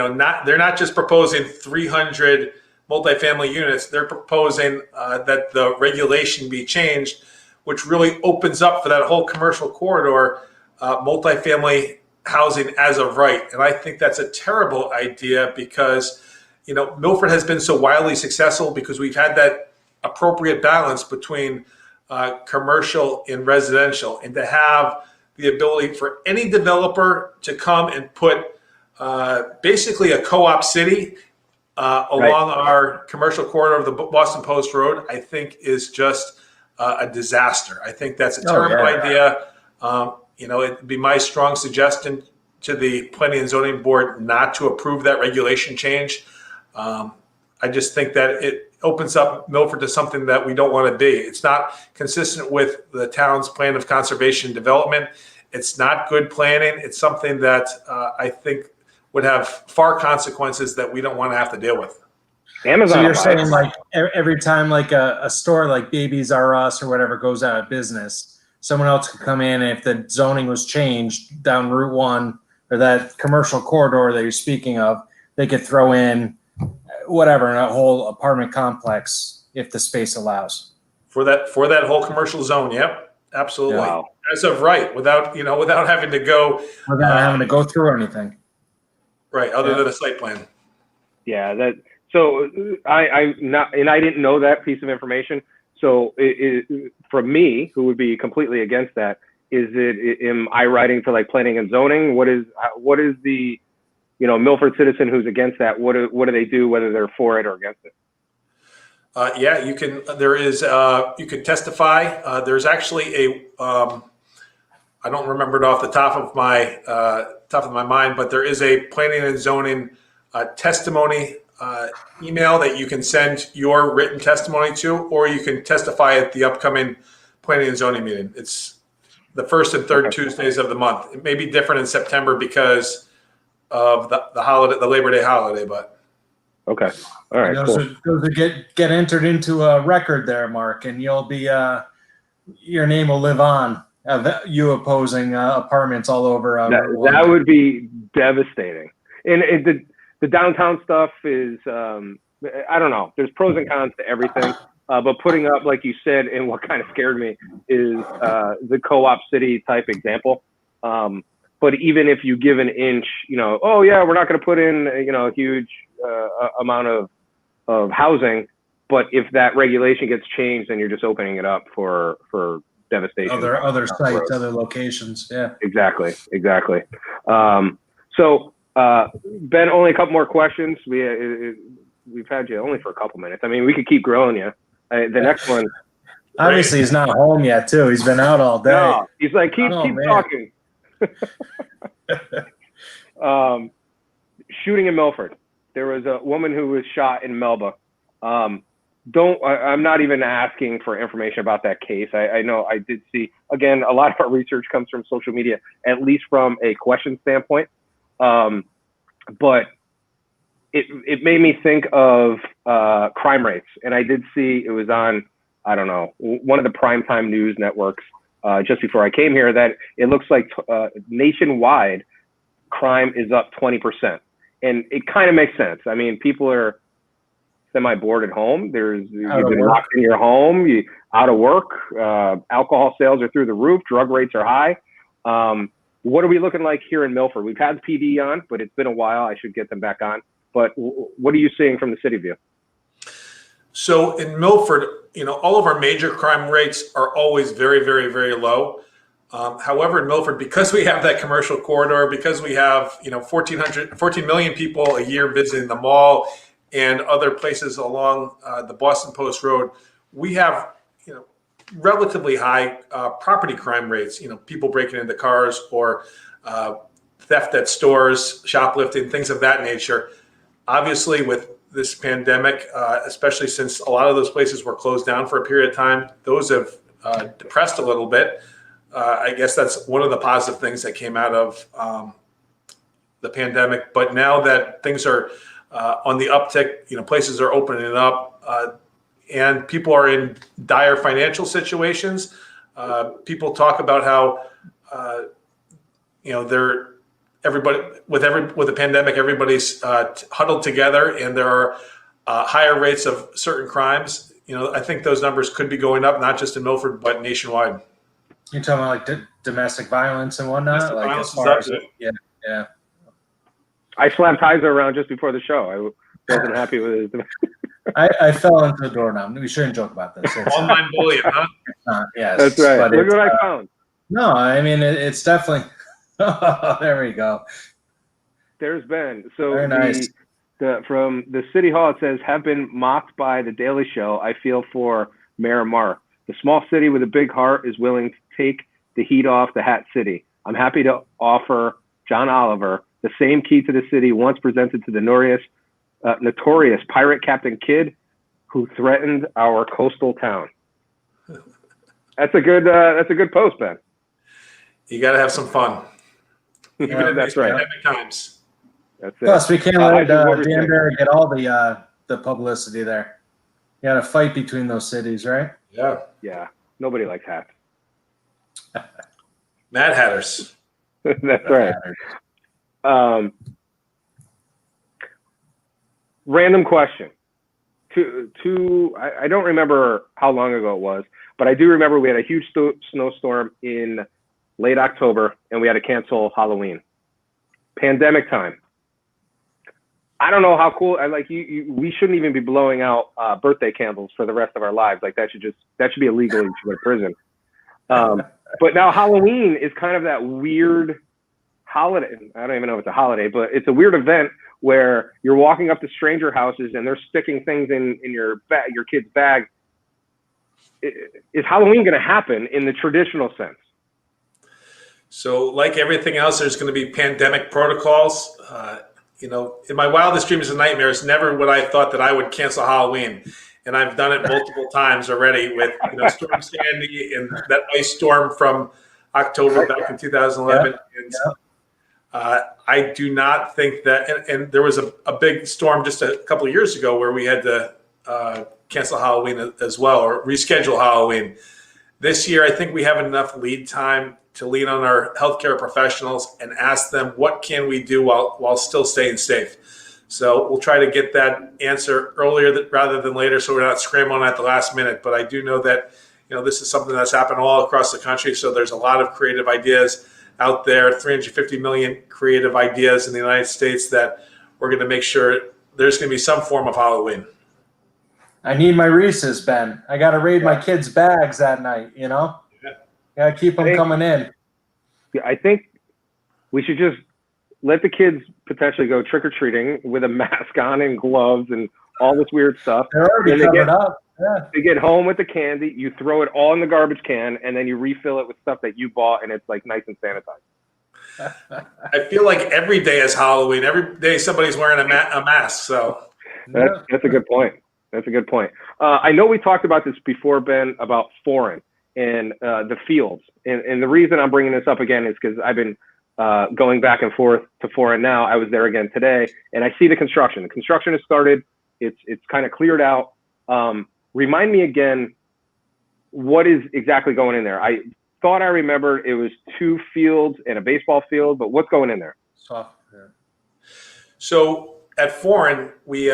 not just proposing 300 multifamily units. They're proposing that the regulation be changed, which really opens up for that whole commercial corridor, multifamily housing as of right. And I think that's a terrible idea because, Milford has been so wildly successful because we've had that appropriate balance between commercial and residential, and to have the ability for any developer to come and put basically a co-op city along our commercial corridor of the Boston Post Road, I think is just a disaster. I think that's a terrible idea. It'd be my strong suggestion to the Planning and Zoning Board not to approve that regulation change. I just think that it opens up Milford to something that we don't want to be. It's not consistent with the town's plan of conservation and development. It's not good planning. It's something that I think would have far consequences that we don't want to have to deal with. Amazon. So you're saying like every time like a store like Babies R Us or whatever goes out of business, someone else could come in, and if the zoning was changed down Route 1 or that commercial corridor that you're speaking of, they could throw in whatever in a whole apartment complex if the space allows. For that whole commercial zone, yep, absolutely. Wow. As of right, without having to go Without having to go through anything. Right, other than a site plan. Yeah, so I didn't know that piece of information. So for me, who would be completely against that, am I writing for like planning and zoning? What is the Milford citizen who's against that? What do they do, whether they're for it or against it? You can. You can testify. There's actually I don't remember it off the top of my mind, but there is a planning and zoning testimony email that you can send your written testimony to, or you can testify at the upcoming planning and zoning meeting. It's the first and third Tuesdays of the month. It may be different in September because of the holiday, the Labor Day holiday, but okay, all right, those are get entered into a record there, Mark, and you'll be your name will live on. You opposing apartments all over. That would be devastating. And the downtown stuff is I don't know. There's pros and cons to everything, but putting up, like you said, and what kind of scared me is the co-op city type example. But even if you give an inch, oh yeah, we're not going to put in, a huge amount of housing, but if that regulation gets changed, then you're just opening it up for devastation. Other sites, other locations. Yeah, exactly. So Ben, only a couple more questions. We've had you only for a couple minutes. I mean, we could keep growing you. The next one. Obviously, he's not home yet, too. He's been out all day. No, he's like, keep talking. Shooting in Milford. There was a woman who was shot in Melba. I'm not even asking for information about that case. I know I did see, again, a lot of our research comes from social media, at least from a question standpoint. But it made me think of crime rates. And I did see it was on, I don't know, one of the primetime news networks just before I came here, that it looks like nationwide crime is up 20%. And it kind of makes sense. I mean, people are semi-bored at home. You've been work. locked in your home. You out of work. Alcohol sales are through the roof. Drug rates are high. What are we looking like here in Milford? We've had PD on, but it's been a while. I should get them back on. But what are you seeing from the city view? So in Milford, all of our major crime rates are always very, very, very low. However, in Milford, because we have that commercial corridor, because we have 14 million people a year visiting the mall and other places along the Boston Post Road, we have relatively high property crime rates. People breaking into cars or theft at stores, shoplifting, things of that nature. Obviously, with this pandemic, especially since a lot of those places were closed down for a period of time, those have depressed a little bit. I guess that's one of the positive things that came out of the pandemic. But now that things are on the uptick, places are opening up, and people are in dire financial situations. People talk about how everybody with the pandemic, everybody's huddled together, and there are higher rates of certain crimes. I think those numbers could be going up, not just in Milford, but nationwide. You're talking about like domestic violence and whatnot? Domestic like violence as far is as up, yeah. I slapped Heiser around just before the show. I wasn't happy with it. I fell into the doorknob. We shouldn't joke about this. Online bullying, huh? Yes. That's right. But Look what I found. No, I mean, it's definitely – there we go. There's been. So very nice. From the City Hall, it says, have been mocked by The Daily Show. I feel for Mayor Mark. The small city with a big heart is willing to take the heat off the Hat City. I'm happy to offer John Oliver the same key to the city once presented to the notorious pirate Captain Kidd, who threatened our coastal town. That's a good post, Ben. You got to have some fun, even in that's these right. pandemic times. That's it. Plus, we can't let what we're saying. Danbury get all the publicity there. You got a fight between those cities, right? Yeah. Yeah. Nobody likes hats. Mad Hatters. That's right. Random question. I don't remember how long ago it was, but I do remember we had a huge snowstorm in late October, and we had to cancel Halloween. Pandemic time. I don't know how cool. We shouldn't even be blowing out birthday candles for the rest of our lives. Like that should be illegal. You should go to prison. But now Halloween is kind of that weird holiday. I don't even know if it's a holiday, but it's a weird event where you're walking up to stranger houses and they're sticking things in your kid's bag. Is Halloween going to happen in the traditional sense? So, like everything else, there's going to be pandemic protocols. In my wildest dreams and nightmares, never would I have thought that I would cancel Halloween. And I've done it multiple times already with Storm Sandy and that ice storm from October back in 2011. Yeah. And I do not think that, and there was a big storm just a couple of years ago where we had to cancel Halloween as well, or reschedule Halloween. This year, I think we have enough lead time to lean on our healthcare professionals and ask them, what can we do while still staying safe? So we'll try to get that answer earlier rather than later, so we're not scrambling at the last minute. But I do know that this is something that's happened all across the country. So there's a lot of creative ideas out there, 350 million creative ideas in the United States, that we're going to make sure there's going to be some form of Halloween. I need my Reese's, Ben. I got to raid my kids' bags that night, Yeah. Got to keep them coming in. I think we should just let the kids potentially go trick-or-treating with a mask on and gloves and all this weird stuff. They're already covered up. Yeah. They get home with the candy, you throw it all in the garbage can, and then you refill it with stuff that you bought, and it's like nice and sanitized. I feel like every day is Halloween. Every day somebody's wearing a mask. So that's a good point. That's a good point. I know we talked about this before, Ben, about foreign and the fields. And the reason I'm bringing this up again is because I've been going back and forth to foreign now. I was there again today, and I see the construction. The construction has started. It's kind of cleared out. Remind me again, what is exactly going in there? I thought I remembered it was 2 fields and a baseball field, but what's going in there? Soft. Yeah. So at Foreign, we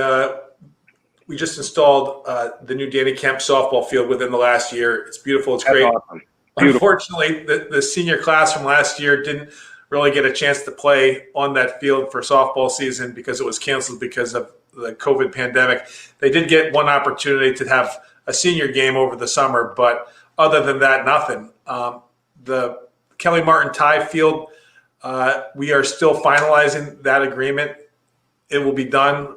we just installed the new Danny Kemp softball field within the last year. It's beautiful. It's great. Awesome. Beautiful. Unfortunately, the senior class from last year didn't really get a chance to play on that field for softball season because it was canceled because of the COVID pandemic. They did get one opportunity to have a senior game over the summer, but other than that, nothing. The Kelly Martin Tie Field, we are still finalizing that agreement. It will be done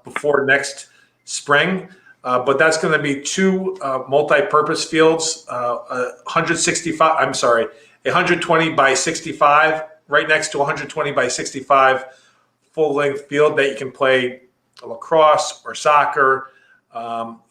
before next spring, but that's going to be two multi-purpose fields, 120 by 65, right next to 120 by 65 full-length field that you can play lacrosse or soccer.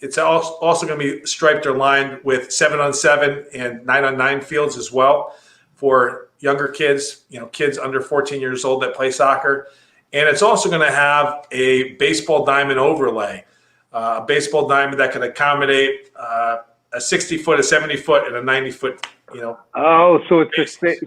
It's also going to be striped or lined with 7-on-7 and 9-on-9 fields as well for younger kids, kids under 14 years old that play soccer. And it's also going to have a baseball diamond overlay, a baseball diamond that can accommodate a 60-foot, a 70-foot, and a 90-foot. Oh, so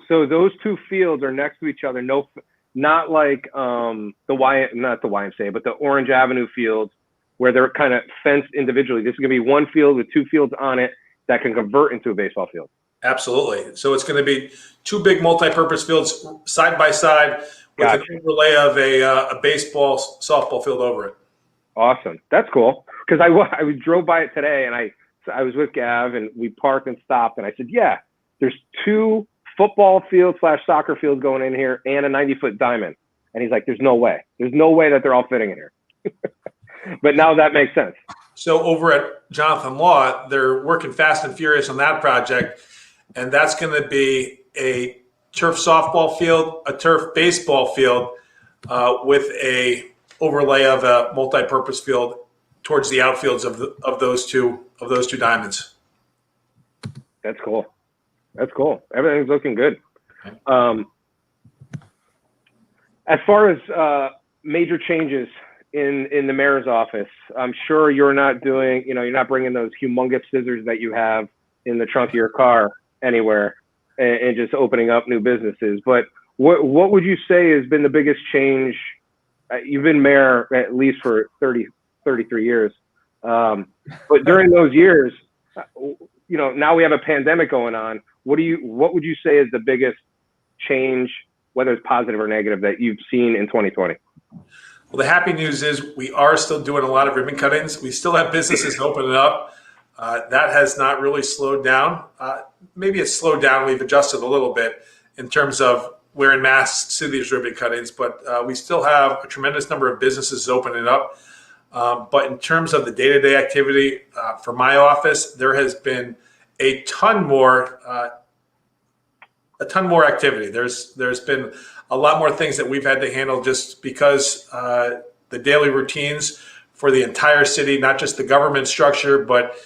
so those two fields are next to each other. No, not like not the YMCA, but the Orange Avenue fields where they're kind of fenced individually. This is going to be one field with two fields on it that can convert into a baseball field. Absolutely. So it's going to be two big multi-purpose fields side by side with an overlay of a baseball, softball field over it. Awesome. That's cool. Because I drove by it today, and I was with Gav, and we parked and stopped, and I said, yeah, there's two football fields / soccer fields going in here and a 90-foot diamond. And he's like, there's no way. There's no way that they're all fitting in here. But now that makes sense. So over at Jonathan Law, they're working fast and furious on that project, and that's going to be a turf softball field, a turf baseball field with a overlay of a multi-purpose field towards the outfields of those two diamonds. That's cool. That's cool. Everything's looking good. As far as major changes in the mayor's office, I'm sure you're not doing, you're not bringing those humongous scissors that you have in the trunk of your car anywhere and just opening up new businesses. But what would you say has been the biggest change? You've been mayor at least for 33 years. But during those years, now we have a pandemic going on. What would you say is the biggest change, whether it's positive or negative, that you've seen in 2020? Well, the happy news is we are still doing a lot of ribbon cuttings. We still have businesses opening up. That has not really slowed down. Maybe it's slowed down. We've adjusted a little bit in terms of wearing masks to these ribbon cuttings, but we still have a tremendous number of businesses opening up. But in terms of the day-to-day activity for my office, there has been a ton more activity. There's been a lot more things that we've had to handle just because the daily routines for the entire city, not just the government structure, but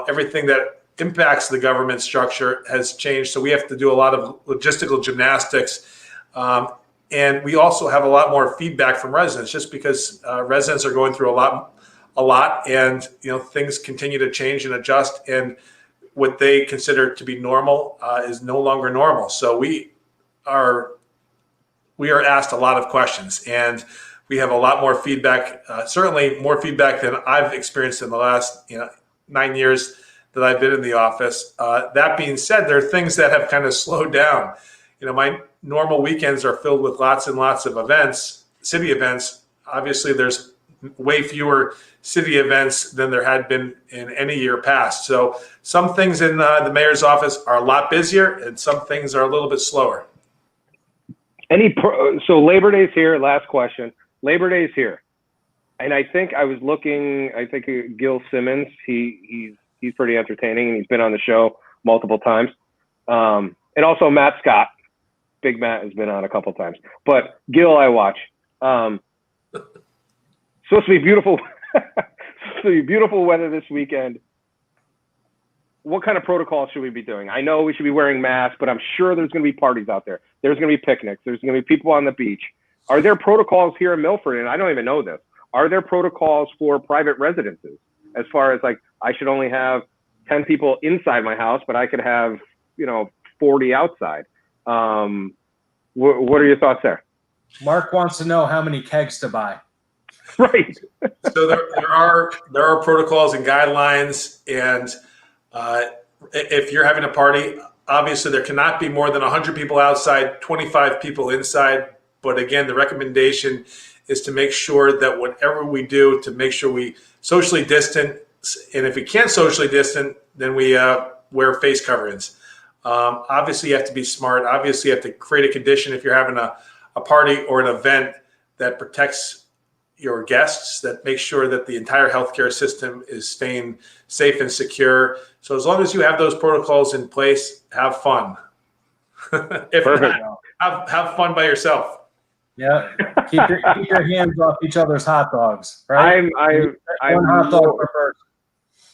everything that impacts the government structure has changed. So we have to do a lot of logistical gymnastics. And we also have a lot more feedback from residents just because residents are going through a lot and things continue to change and adjust, and what they consider to be normal is no longer normal. So we are asked a lot of questions, and we have a lot more feedback, certainly more feedback than I've experienced in the last 9 years that I've been in the office. That being said, there are things that have kind of slowed down. My normal weekends are filled with lots and lots of events, city events. Obviously, there's way fewer city events than there had been in any year past. So some things in the mayor's office are a lot busier, and some things are a little bit slower. So Labor Day's here. Last question. Labor Day's here, and I think I was looking. I think Gil Simmons. He's pretty entertaining, and he's been on the show multiple times. And also Matt Scott. Big Matt has been on a couple times. But Gil, I watch. Supposed to be beautiful. Supposed to be beautiful weather this weekend. What kind of protocol should we be doing? I know we should be wearing masks, but I'm sure there's going to be parties out there. There's going to be picnics. There's going to be people on the beach. Are there protocols here in Milford? And I don't even know this. Are there protocols for private residences as far as like I should only have 10 people inside my house, but I could have 40 outside? What are your thoughts there? Mark wants to know how many kegs to buy. Right. So there are protocols and guidelines, and if you're having a party, obviously there cannot be more than 100 people outside, 25 people inside. But again, the recommendation is to make sure that whatever we do, to make sure we socially distance, and if we can't socially distance, then we wear face coverings. Obviously, you have to be smart. Obviously, you have to create a condition if you're having a party or an event that protects your guests, that makes sure that the entire healthcare system is staying safe and secure. So as long as you have those protocols in place, have fun. If Perfect. not, have fun by yourself. Yeah, keep your hands off each other's hot dogs. Right? I'm one hot dog per person.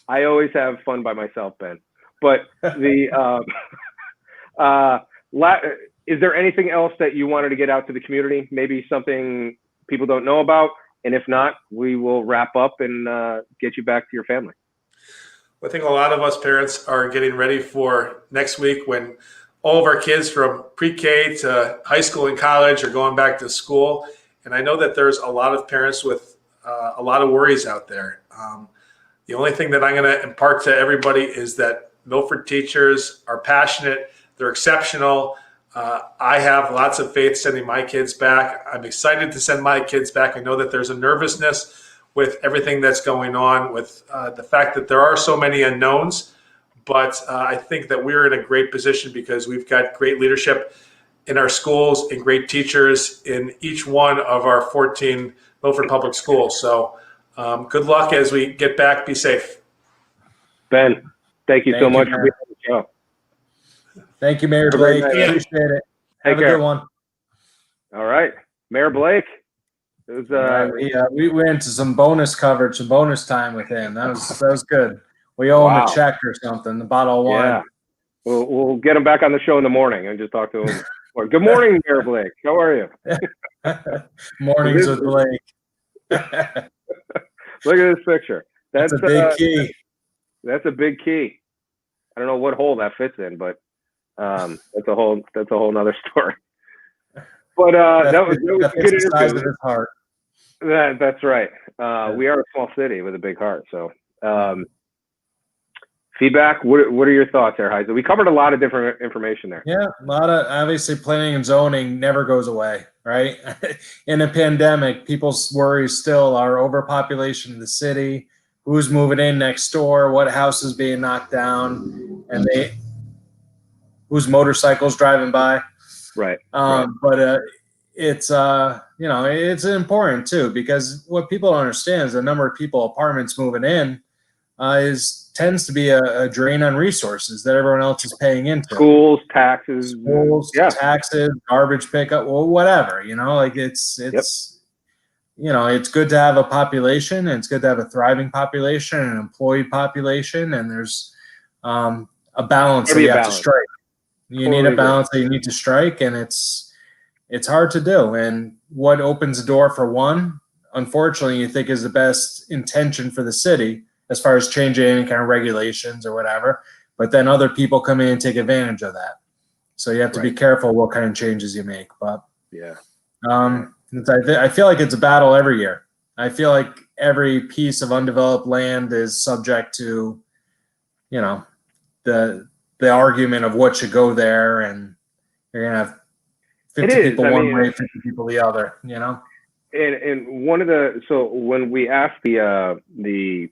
I always have fun by myself, Ben. But the is there anything else that you wanted to get out to the community? Maybe something people don't know about, and if not, we will wrap up and get you back to your family. I think a lot of us parents are getting ready for next week when all of our kids from pre-K to high school and college are going back to school. And I know that there's a lot of parents with a lot of worries out there. The only thing that I'm going to impart to everybody is that Milford teachers are passionate. They're exceptional. I have lots of faith sending my kids back. I'm excited to send my kids back. I know that there's a nervousness with everything that's going on, with the fact that there are so many unknowns. But I think that we're in a great position because we've got great leadership in our schools and great teachers in each one of our 14 Milford Public Schools. So good luck as we get back. Be safe. Ben, thank you so much for being on the show. Thank you, Mayor Blake. Appreciate it. Have a good one. All right, Mayor Blake. It was we went into some bonus coverage, some bonus time with him. That was good. We owe him a check or something. The bottle of wine. Yeah, we'll get him back on the show in the morning and just talk to him. Good morning, Mayor Blake. How are you? Mornings with Blake. Look at this picture. That's a big key. That's a big key. I don't know what hole that fits in, but that's a whole nother story. But that was a good interview. Size of his heart. That's right. We are a small city with a big heart. So feedback. What are your thoughts there, Heiser? We covered a lot of different information there. Yeah, a lot of, obviously, planning and zoning never goes away, right? In a pandemic, people's worries still are overpopulation of the city, who's moving in next door, what house is being knocked down, and whose motorcycles driving by. Right. But it's it's important too, because what people don't understand is the number of people, apartments moving in tends to be a drain on resources that everyone else is paying into. Schools, taxes, taxes, garbage pickup, well, whatever, it's it's good to have a population, and it's good to have a thriving population, an employed population, and there's a balance that you have to strike. You need a balance that you need to strike, and it's hard to do. And what opens the door for one, unfortunately, you think is the best intention for the city as far as changing any kind of regulations or whatever, but then other people come in and take advantage of that. So you have to be careful what kind of changes you make. But I feel like it's a battle every year. I feel like every piece of undeveloped land is subject to, the argument of what should go there, and you're gonna have 50 people one way, 50 people the other. And one of so when we asked the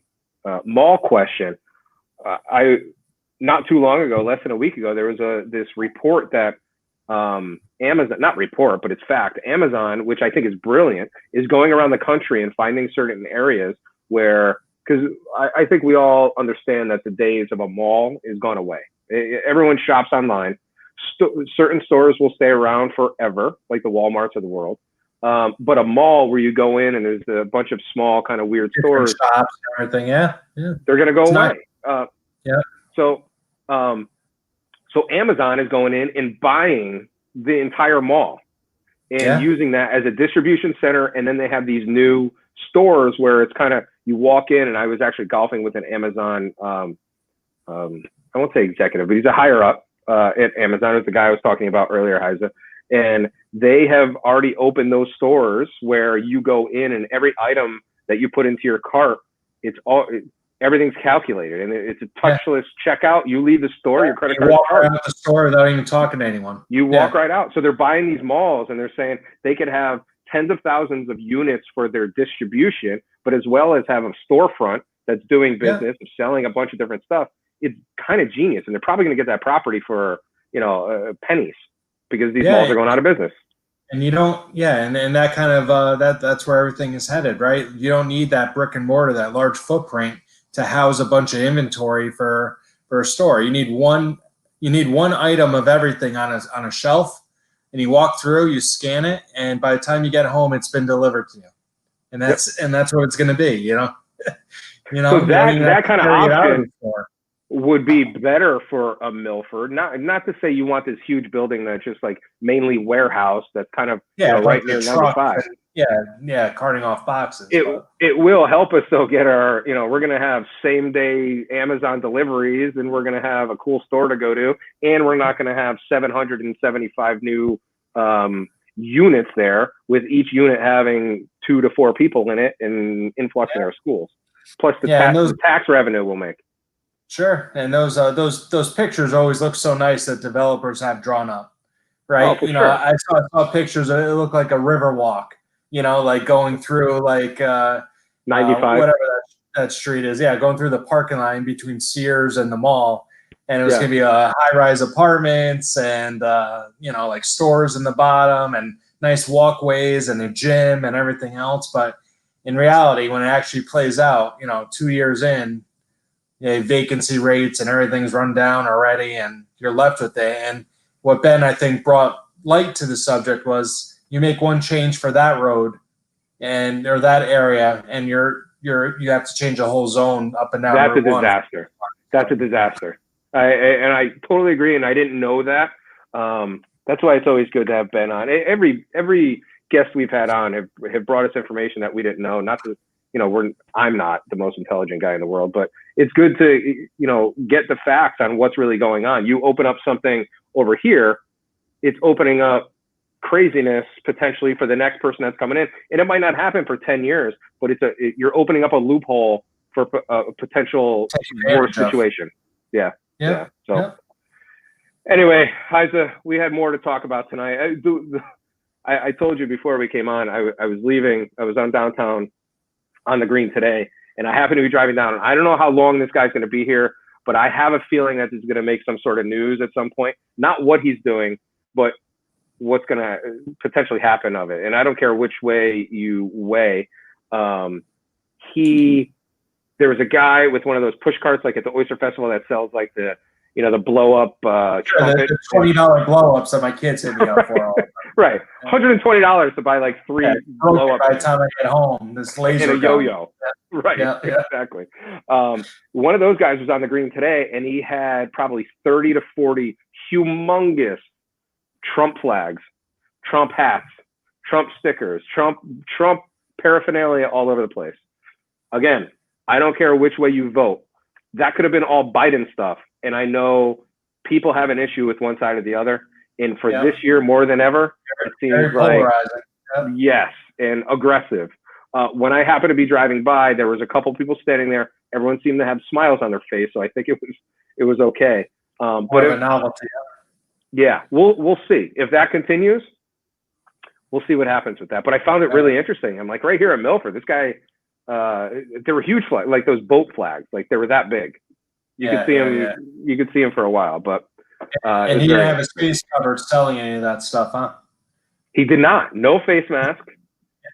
mall question, I not too long ago, less than a week ago, there was this report that Amazon, not report, but it's fact, Amazon, which I think is brilliant, is going around the country and finding certain areas where, because I think we all understand that the days of a mall is gone away. Everyone shops online. Certain stores will stay around forever, like the Walmarts of the world. But a mall where you go in and there's a bunch of small kind of weird stores, shops, and everything, they're going to go away. So Amazon is going in and buying the entire mall and using that as a distribution center. And then they have these new stores where it's kind of, you walk in, and I was actually golfing with an Amazon, I won't say executive, but he's a higher up at Amazon. It's the guy I was talking about earlier, Heiser. And they have already opened those stores where you go in and every item that you put into your cart, everything's calculated, and it's a touchless checkout. You leave the store, your credit card. You walk right out the store without even talking to anyone. You walk right out. So they're buying these malls, and they're saying they could have tens of thousands of units for their distribution, but as well as have a storefront that's doing business, selling a bunch of different stuff. It's kind of genius, and they're probably going to get that property for pennies because these malls are going out of business. And you don't, and that kind of that's where everything is headed, right? You don't need that brick and mortar, that large footprint to house a bunch of inventory for a store. You need one item of everything on a shelf, and you walk through, you scan it, and by the time you get home, it's been delivered to you, and that's what it's going to be, you know. So that kind of option would be better for a Milford. Not to say you want this huge building that's just like mainly warehouse that's kind of right near number 5. Carting off boxes. It will help us though get our, we're going to have same day Amazon deliveries, and we're going to have a cool store to go to, and we're not going to have 775 new units there, with each unit having 2 to 4 people in it and influx in our schools. Plus the tax revenue we'll make. Sure, and those pictures always look so nice that developers have drawn up, right? Oh, sure. I saw pictures. It looked like a river walk, like going through 95, whatever that street is. Yeah, going through the parking line between Sears and the mall, and it was going to be high-rise apartments and like stores in the bottom and nice walkways and a gym and everything else. But in reality, when it actually plays out, 2 years in, vacancy rates and everything's run down already, and you're left with it. And what Ben, I think, brought light to the subject was you make one change for that road or that area, and you have to change a whole zone up and down. That's a disaster. That's a disaster. I totally agree, and I didn't know that. That's why it's always good to have Ben on. Every guest we've had on have brought us information that we didn't know. Not to I'm not the most intelligent guy in the world, but it's good to, get the facts on what's really going on. You open up something over here, it's opening up craziness potentially for the next person that's coming in. And it might not happen for 10 years, but you're opening up a loophole for a potential worse situation. Yeah. Anyway, Isa, we had more to talk about tonight. I told you before we came on, I was leaving. I was on downtown on the green today, and I happen to be driving down. I don't know how long this guy's going to be here, but I have a feeling that he's going to make some sort of news at some point. Not what he's doing, but what's going to potentially happen of it. And I don't care which way you weigh. There was a guy with one of those push carts, like at the Oyster Festival, that sells like the blow up trumpet. The $20 blow ups that my kids hit me up for. Right, $120 to buy like 3 blow ups. By the time I get home, this laser and a yo-yo. Right, exactly. One of those guys was on the green today, and he had probably 30 to 40 humongous Trump flags, Trump hats, Trump stickers, Trump paraphernalia all over the place. Again, I don't care which way you vote. That could have been all Biden stuff. And I know people have an issue with one side or the other. And for this year, more than ever, it seems like, yes, and aggressive. When I happened to be driving by, there was a couple people standing there. Everyone seemed to have smiles on their face. So I think it was okay. But a novelty. Yeah, we'll see. If that continues, we'll see what happens with that. But I found it really interesting. I'm like, right here at Milford, this guy, there were huge flags, like those boat flags, like they were that big. You could see him. You could see him for a while, but and he didn't have his face covered selling any of that stuff, huh? He did not. No face mask,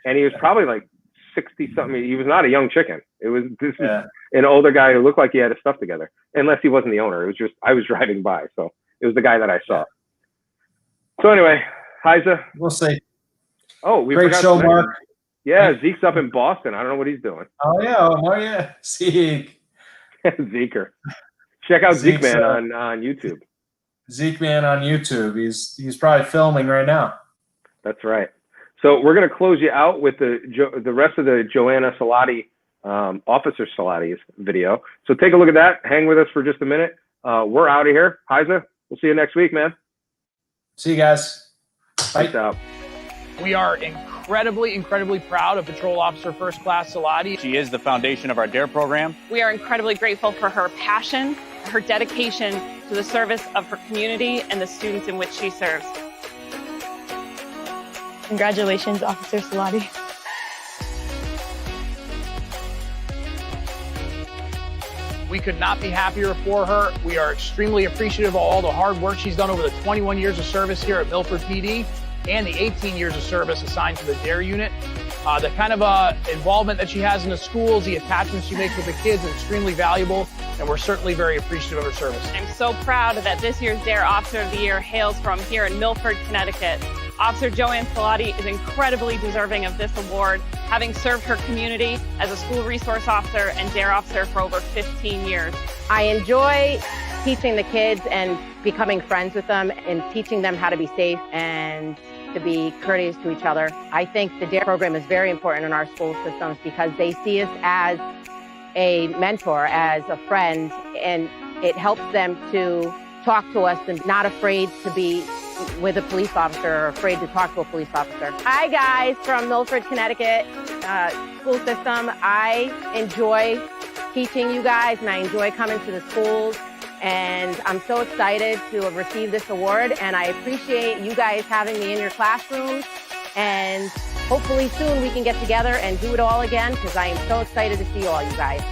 and he was probably like 60 something. He was not a young chicken. This is an older guy who looked like he had his stuff together, unless he wasn't the owner. It was just I was driving by, so it was the guy that I saw. So anyway, Isa, we'll see. Oh, great show, Mark. Yeah, Zeke's up in Boston. I don't know what he's doing. Oh yeah, Zeke. Zeker. Check out Zeke Man on YouTube. Zeke Man on YouTube. He's probably filming right now. That's right. So we're going to close you out with the rest of the Joanna Salati, Officer Salati's video. So take a look at that. Hang with us for just a minute. We're out of here. Isa, we'll see you next week, man. See you guys. Peace out. We are incredibly proud of Patrol Officer First Class Salati. She is the foundation of our DARE program. We are incredibly grateful for her passion, her dedication to the service of her community and the students in which she serves. Congratulations, Officer Salati. We could not be happier for her. We are extremely appreciative of all the hard work she's done over the 21 years of service here at Milford PD and the 18 years of service assigned to the DARE unit. The kind of involvement that she has in the schools, the attachments she makes with the kids is extremely valuable, and we're certainly very appreciative of her service. I'm so proud that this year's DARE Officer of the Year hails from here in Milford, Connecticut. Officer Joanne Salati is incredibly deserving of this award, having served her community as a school resource officer and DARE officer for over 15 years. I enjoy teaching the kids and becoming friends with them and teaching them how to be safe and to be courteous to each other. I think the DARE program is very important in our school systems because they see us as a mentor, as a friend, and it helps them to talk to us and not afraid to be with a police officer or afraid to talk to a police officer. Hi guys from Milford, Connecticut school system. I enjoy teaching you guys and I enjoy coming to the schools, and I'm so excited to have received this award, and I appreciate you guys having me in your classrooms, and hopefully soon we can get together and do it all again because I am so excited to see all you guys.